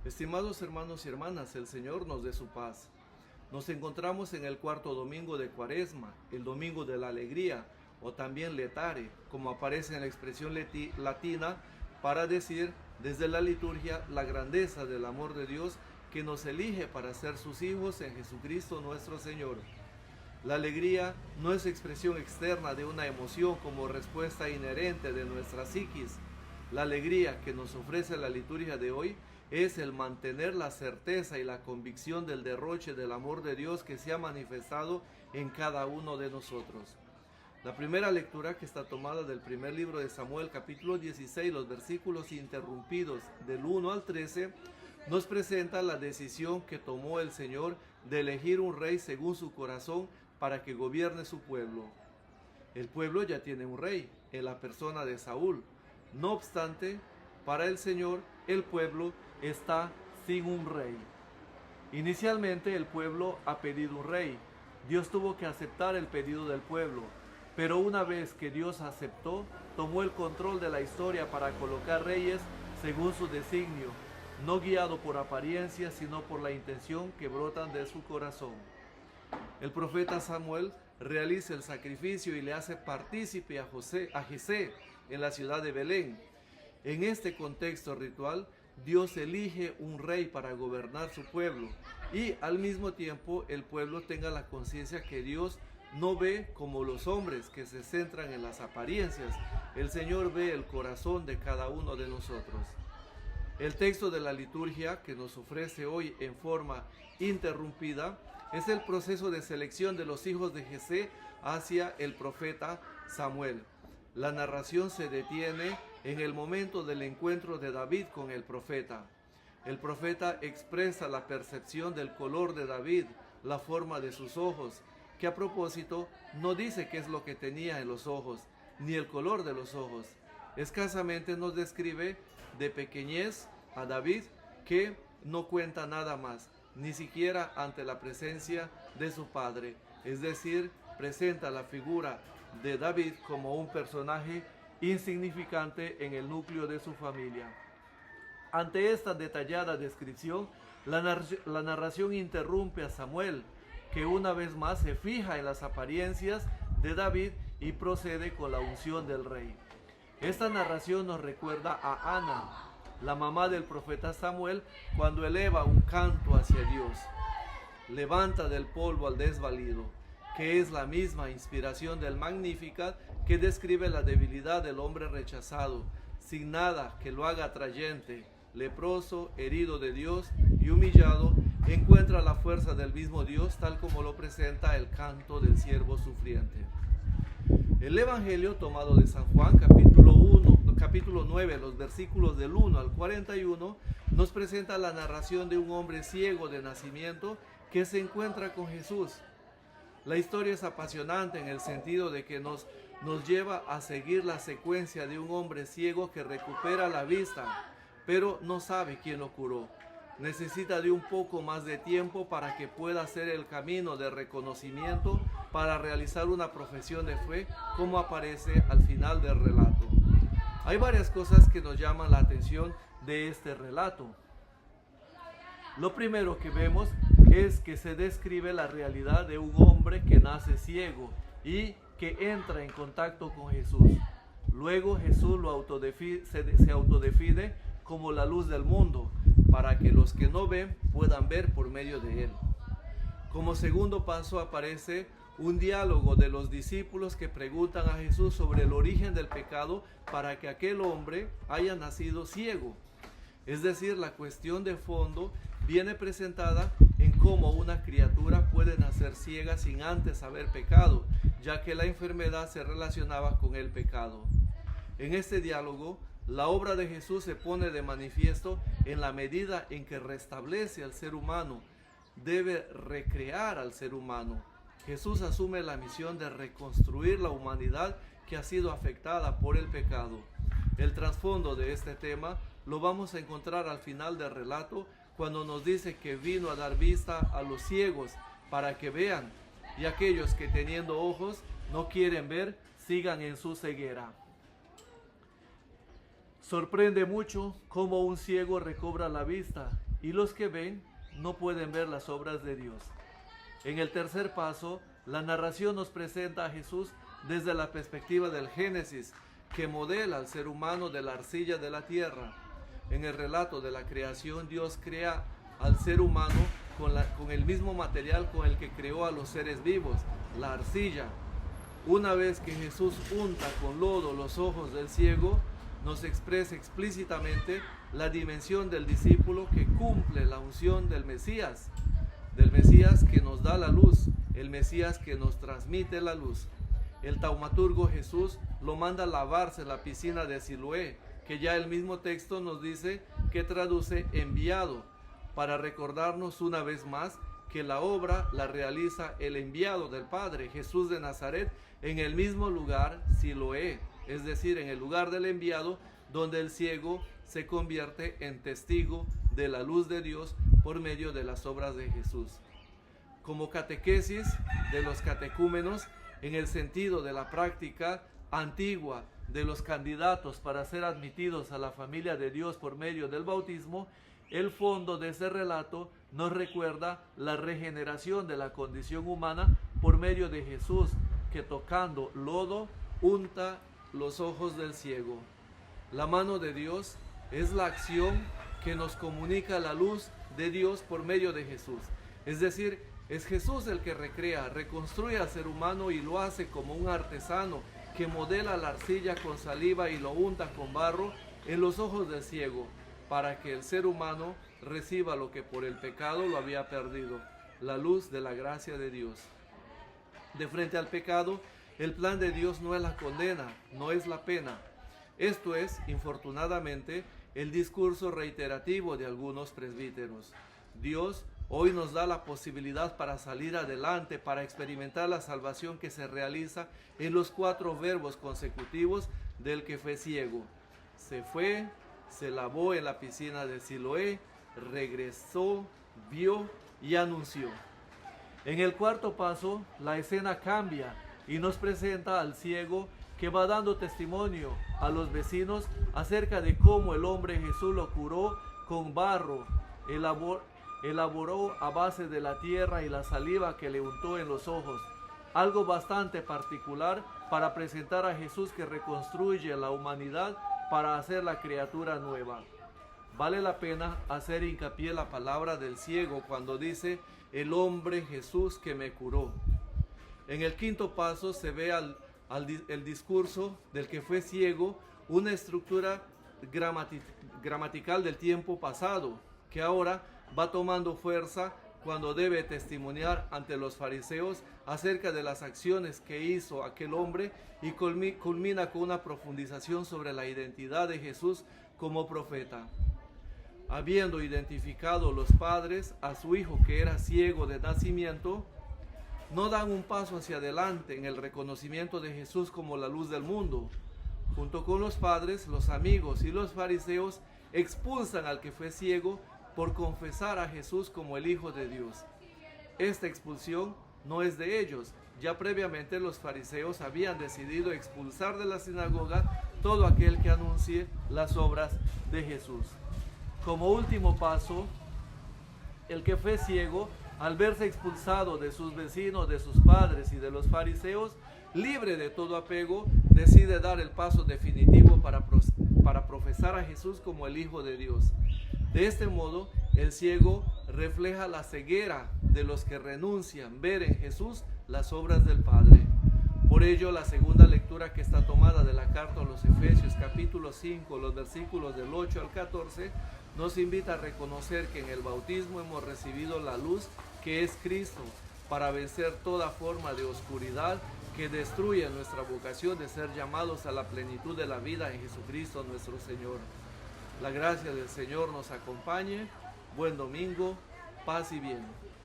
Estimados hermanos y hermanas, el Señor nos dé su paz. Nos encontramos en el cuarto domingo de Cuaresma, el domingo de la alegría, o también letare, como aparece en la expresión latina para decir desde la liturgia la grandeza del amor de Dios que nos elige para ser sus hijos en Jesucristo nuestro Señor. La alegría no es expresión externa de una emoción como respuesta inherente de nuestra psiquis. La alegría que nos ofrece la liturgia de hoy es el mantener la certeza y la convicción del derroche del amor de Dios que se ha manifestado en cada uno de nosotros. La primera lectura, que está tomada del primer libro de Samuel, capítulo 16, los versículos interrumpidos del 1 al 13, nos presenta la decisión que tomó el Señor de elegir un rey según su corazón para que gobierne su pueblo. El pueblo ya tiene un rey, en la persona de Saúl. No obstante, para el Señor, el pueblo está sin un rey. Inicialmente el pueblo ha pedido un rey. Dios tuvo que aceptar el pedido del pueblo. Pero una vez que Dios aceptó, tomó el control de la historia para colocar reyes según su designio, no guiado por apariencia, sino por la intención que brotan de su corazón. El profeta Samuel realiza el sacrificio y le hace partícipe a Jesé en la ciudad de Belén. En este contexto ritual, Dios elige un rey para gobernar su pueblo y al mismo tiempo el pueblo tenga la conciencia que Dios no ve como los hombres que se centran en las apariencias. El Señor ve el corazón de cada uno de nosotros. El texto de la liturgia que nos ofrece hoy en forma interrumpida es el proceso de selección de los hijos de Jesé hacia el profeta Samuel. La narración se detiene en el momento del encuentro de David con el profeta. El profeta expresa la percepción del color de David, la forma de sus ojos, que a propósito no dice qué es lo que tenía en los ojos, ni el color de los ojos. Escasamente nos describe de pequeñez a David, que no cuenta nada más, ni siquiera ante la presencia de su padre. Es decir, presenta la figura de David como un personaje insignificante en el núcleo de su familia. Ante esta detallada descripción, la narración interrumpe a Samuel, que una vez más se fija en las apariencias de David y procede con la unción del rey. Esta narración nos recuerda a Ana, la mamá del profeta Samuel, cuando eleva un canto hacia Dios. Levanta del polvo al desvalido, que es la misma inspiración del Magnificat que describe la debilidad del hombre rechazado, sin nada que lo haga atrayente, leproso, herido de Dios y humillado, encuentra la fuerza del mismo Dios, tal como lo presenta el canto del siervo sufriente. El Evangelio tomado de San Juan, capítulo 9, los versículos del 1 al 41, nos presenta la narración de un hombre ciego de nacimiento que se encuentra con Jesús. La historia es apasionante en el sentido de que nos lleva a seguir la secuencia de un hombre ciego que recupera la vista, pero no sabe quién lo curó. Necesita de un poco más de tiempo para que pueda hacer el camino de reconocimiento para realizar una profesión de fe, como aparece al final del relato. Hay varias cosas que nos llaman la atención de este relato. Lo primero que vemos es que se describe la realidad de un hombre que nace ciego y que entra en contacto con Jesús. Luego Jesús se autodefine como la luz del mundo, para que los que no ven puedan ver por medio de él. Como segundo paso aparece un diálogo de los discípulos que preguntan a Jesús sobre el origen del pecado para que aquel hombre haya nacido ciego. Es decir, la cuestión de fondo viene presentada en cómo una criatura puede nacer ciega sin antes haber pecado, ya que la enfermedad se relacionaba con el pecado. En este diálogo, la obra de Jesús se pone de manifiesto en la medida en que restablece al ser humano, debe recrear al ser humano. Jesús asume la misión de reconstruir la humanidad que ha sido afectada por el pecado. El trasfondo de este tema lo vamos a encontrar al final del relato, cuando nos dice que vino a dar vista a los ciegos para que vean, y aquellos que teniendo ojos no quieren ver, sigan en su ceguera. Sorprende mucho cómo un ciego recobra la vista y los que ven no pueden ver las obras de Dios. En el tercer paso, la narración nos presenta a Jesús desde la perspectiva del Génesis, que modela al ser humano de la arcilla de la tierra. En el relato de la creación, Dios crea al ser humano con el mismo material con el que creó a los seres vivos, la arcilla. Una vez que Jesús unta con lodo los ojos del ciego, nos expresa explícitamente la dimensión del discípulo que cumple la unción del Mesías que nos da la luz, el Mesías que nos transmite la luz. El taumaturgo Jesús lo manda a lavarse en la piscina de Siloé, que ya el mismo texto nos dice que traduce enviado, para recordarnos una vez más que la obra la realiza el enviado del Padre, Jesús de Nazaret, en el mismo lugar, Siloé, es decir, en el lugar del enviado, donde el ciego se convierte en testigo de la luz de Dios por medio de las obras de Jesús. Como catequesis de los catecúmenos, en el sentido de la práctica antigua de los candidatos para ser admitidos a la familia de Dios por medio del bautismo, el fondo de ese relato nos recuerda la regeneración de la condición humana por medio de Jesús, que tocando lodo unta los ojos del ciego. La mano de Dios es la acción que nos comunica la luz de Dios por medio de Jesús. Es decir, es Jesús el que recrea, reconstruye al ser humano y lo hace como un artesano que modela la arcilla con saliva y lo unta con barro en los ojos del ciego, para que el ser humano reciba lo que por el pecado lo había perdido, la luz de la gracia de Dios. De frente al pecado, el plan de Dios no es la condena, no es la pena. Esto es, infortunadamente, el discurso reiterativo de algunos presbíteros. Dios hoy nos da la posibilidad para salir adelante, para experimentar la salvación que se realiza en los 4 verbos consecutivos del que fue ciego. Se fue, se lavó en la piscina de Siloé, regresó, vio y anunció. En el cuarto paso, la escena cambia y nos presenta al ciego que va dando testimonio a los vecinos acerca de cómo el hombre Jesús lo curó con barro, elaboró a base de la tierra y la saliva que le untó en los ojos. Algo bastante particular para presentar a Jesús que reconstruye la humanidad para hacer la criatura nueva. Vale la pena hacer hincapié en la palabra del ciego cuando dice el hombre Jesús que me curó. En el quinto paso se ve el discurso del que fue ciego, una estructura gramatical del tiempo pasado, que ahora va tomando fuerza cuando debe testimoniar ante los fariseos acerca de las acciones que hizo aquel hombre y culmina con una profundización sobre la identidad de Jesús como profeta. Habiendo identificado los padres a su hijo que era ciego de nacimiento, no dan un paso hacia adelante en el reconocimiento de Jesús como la luz del mundo. Junto con los padres, los amigos y los fariseos expulsan al que fue ciego por confesar a Jesús como el Hijo de Dios. Esta expulsión no es de ellos. Ya previamente los fariseos habían decidido expulsar de la sinagoga todo aquel que anuncie las obras de Jesús. Como último paso, el que fue ciego, al verse expulsado de sus vecinos, de sus padres y de los fariseos, libre de todo apego, decide dar el paso definitivo para profesar a Jesús como el Hijo de Dios. De este modo, el ciego refleja la ceguera de los que renuncian ver en Jesús las obras del Padre. Por ello, la segunda lectura que está tomada de la carta a los Efesios, capítulo 5, los versículos del 8 al 14, nos invita a reconocer que en el bautismo hemos recibido la luz que es Cristo, para vencer toda forma de oscuridad que destruye nuestra vocación de ser llamados a la plenitud de la vida en Jesucristo nuestro Señor. La gracia del Señor nos acompañe. Buen domingo, paz y bien.